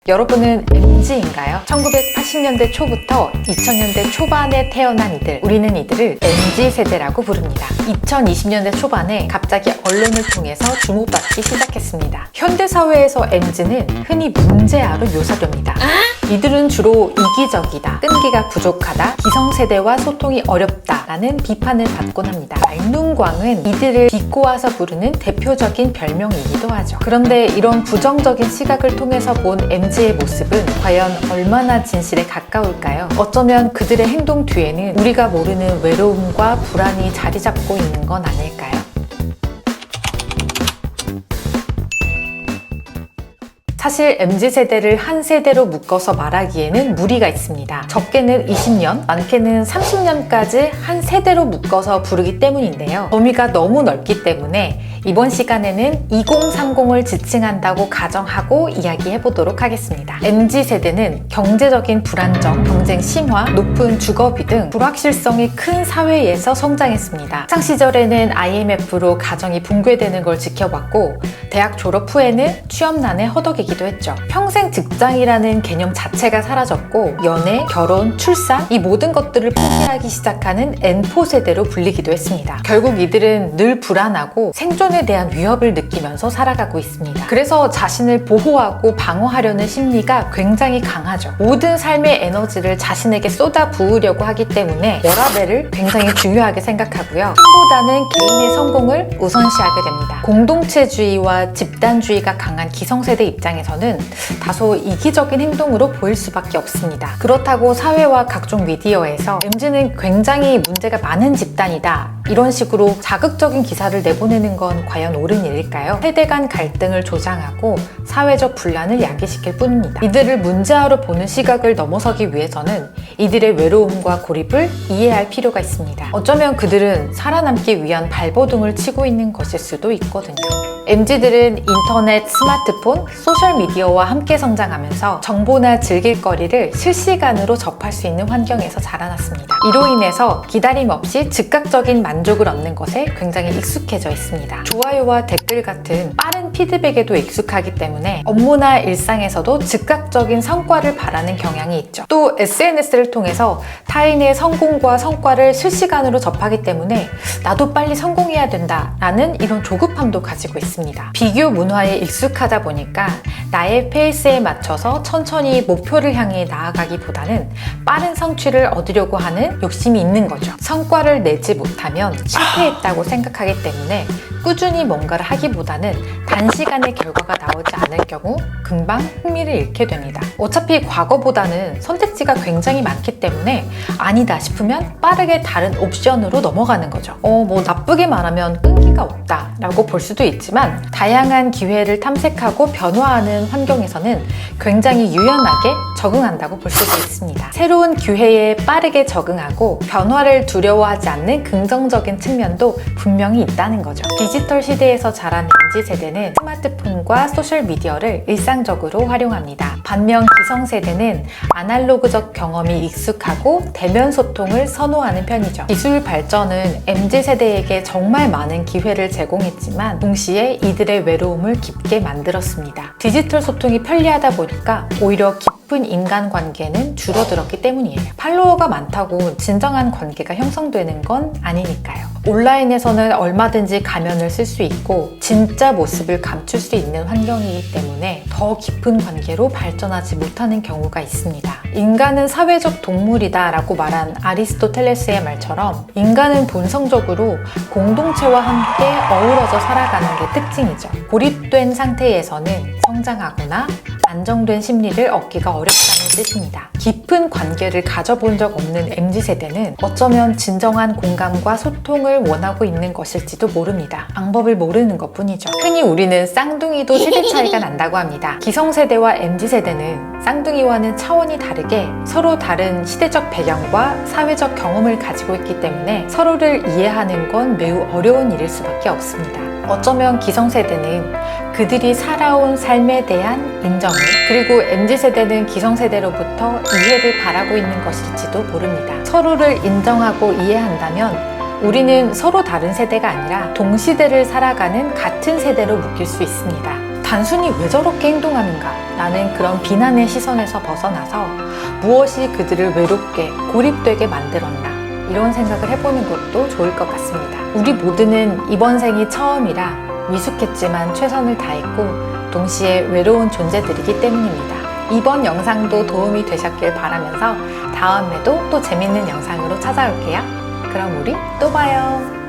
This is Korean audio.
여러분은 MZ인가요? 1980년대 초부터 2000년대 초반에 태어난 이들, 우리는 이들을 MZ세대라고 부릅니다. 2020년대 초반에 갑자기 언론을 통해서 주목받기 시작했습니다. 현대사회에서 MZ는 흔히 문제아로 묘사됩니다. 이들은 주로 이기적이다, 끈기가 부족하다, 기성세대와 소통이 어렵다 라는 비판을 받곤 합니다. 말눈광은 이들을 비꼬아서 부르는 대표적인 별명이기도 하죠. 그런데 이런 부정적인 시각을 통해서 본 MZ의 모습은 과연 얼마나 진실에 가까울까요? 어쩌면 그들의 행동 뒤에는 우리가 모르는 외로움과 불안이 자리 잡고 있는 건 아닐까요? 사실 MZ세대를 한 세대로 묶어서 말하기에는 무리가 있습니다. 적게는 20년, 많게는 30년까지 한 세대로 묶어서 부르기 때문인데요. 범위가 너무 넓기 때문에 이번 시간에는 2030을 지칭한다고 가정하고 이야기해보도록 하겠습니다. MZ세대는 경제적인 불안정, 경쟁 심화, 높은 주거비 등 불확실성이 큰 사회에서 성장했습니다. 학창 시절에는 IMF로 가정이 붕괴되는 걸 지켜봤고 대학 졸업 후에는 취업난에 허덕이기도 했죠. 평생 직장이라는 개념 자체가 사라졌고 연애, 결혼, 출산 이 모든 것들을 포기하기 시작하는 N4 세대로 불리기도 했습니다. 결국 이들은 늘 불안하고 생존에 대한 위협을 느끼면서 살아가고 있습니다. 그래서 자신을 보호하고 방어하려는 심리가 굉장히 강하죠. 모든 삶의 에너지를 자신에게 쏟아 부으려고 하기 때문에 워라밸을 굉장히 중요하게 생각하고요. 힘보다는 개인의 성공을 우선시하게 됩니다. 공동체주의와 집단주의가 강한 기성세대 입장에서는 다소 이기적인 행동으로 보일 수밖에 없습니다. 그렇다고 사회와 각종 미디어에서 MZ는 굉장히 문제가 많은 집단이다 이런 식으로 자극적인 기사를 내보내는 건 과연 옳은 일일까요? 세대 간 갈등을 조장하고 사회적 분란을 야기시킬 뿐입니다. 이들을 문제아로 보는 시각을 넘어서기 위해서는 이들의 외로움과 고립을 이해할 필요가 있습니다. 어쩌면 그들은 살아남기 위한 발버둥을 치고 있는 것일 수도 있거든요. MZ들은 인터넷, 스마트폰, 소셜미디어와 함께 성장하면서 정보나 즐길거리를 실시간으로 접할 수 있는 환경에서 자라났습니다. 이로 인해서 기다림 없이 즉각적인 만족을 얻는 것에 굉장히 익숙해져 있습니다. 좋아요와 댓글 같은 빠른 피드백에도 익숙하기 때문에 업무나 일상에서도 즉각적인 성과를 바라는 경향이 있죠. 또 SNS를 통해서 타인의 성공과 성과를 실시간으로 접하기 때문에 나도 빨리 성공해야 된다라는 이런 조급함도 가지고 있습니다. 비교 문화에 익숙하다 보니까 나의 페이스에 맞춰서 천천히 목표를 향해 나아가기보다는 빠른 성취를 얻으려고 하는 욕심이 있는 거죠. 성과를 내지 못하면 실패했다고 생각하기 때문에 꾸준히 뭔가를 하기보다는 단시간에 결과가 나오지 않을 경우 금방 흥미를 잃게 됩니다. 어차피 과거보다는 선택지가 굉장히 많기 때문에 아니다 싶으면 빠르게 다른 옵션으로 넘어가는 거죠. 뭐 나쁘게 말하면 끈기가 없다 라고 볼 수도 있지만 다양한 기회를 탐색하고 변화하는 환경에서는 굉장히 유연하게 적응한다고 볼 수도 있습니다. 새로운 기회에 빠르게 적응하고 변화를 두려워하지 않는 긍정적인 측면도 분명히 있다는 거죠. 디지털 시대에서 자란 MZ세대는 스마트폰과 소셜미디어를 일상적으로 활용합니다. 반면 기성세대는 아날로그적 경험이 익숙하고 대면 소통을 선호하는 편이죠. 기술 발전은 MZ세대에게 정말 많은 기회를 제공했지만 동시에 이들의 외로움을 깊게 만들었습니다. 디지털 소통이 편리하다 보니까 오히려 깊은 인간관계는 줄어들었기 때문이에요. 팔로워가 많다고 진정한 관계가 형성되는 건 아니니까요. 온라인에서는 얼마든지 가면을 쓸 수 있고 진짜 모습을 감출 수 있는 환경이기 때문에 더 깊은 관계로 발전하지 못하는 경우가 있습니다. 인간은 사회적 동물이다 라고 말한 아리스토텔레스의 말처럼 인간은 본성적으로 공동체와 함께 어우러져 살아가는 게 특징이죠. 고립된 상태에서는 성장하거나 안정된 심리를 얻기가 어렵다는 뜻입니다. 깊은 관계를 가져본 적 없는 MZ세대는 어쩌면 진정한 공감과 소통을 원하고 있는 것일지도 모릅니다. 방법을 모르는 것뿐이죠. 흔히 우리는 쌍둥이도 세대 차이가 난다고 합니다. 기성세대와 MZ세대는 쌍둥이와는 차원이 다르게 서로 다른 시대적 배경과 사회적 경험을 가지고 있기 때문에 서로를 이해하는 건 매우 어려운 일일 수밖에 없습니다. 어쩌면 기성세대는 그들이 살아온 삶에 대한 인정을, 그리고 MZ세대는 기성세대로부터 이해를 바라고 있는 것일지도 모릅니다. 서로를 인정하고 이해한다면 우리는 서로 다른 세대가 아니라 동시대를 살아가는 같은 세대로 묶일 수 있습니다. 단순히 왜 저렇게 행동하는가 라는 그런 비난의 시선에서 벗어나서 무엇이 그들을 외롭게 고립되게 만들었나 이런 생각을 해보는 것도 좋을 것 같습니다. 우리 모두는 이번 생이 처음이라 미숙했지만 최선을 다했고 동시에 외로운 존재들이기 때문입니다. 이번 영상도 도움이 되셨길 바라면서 다음에도 또 재밌는 영상으로 찾아올게요. 그럼 우리 또 봐요.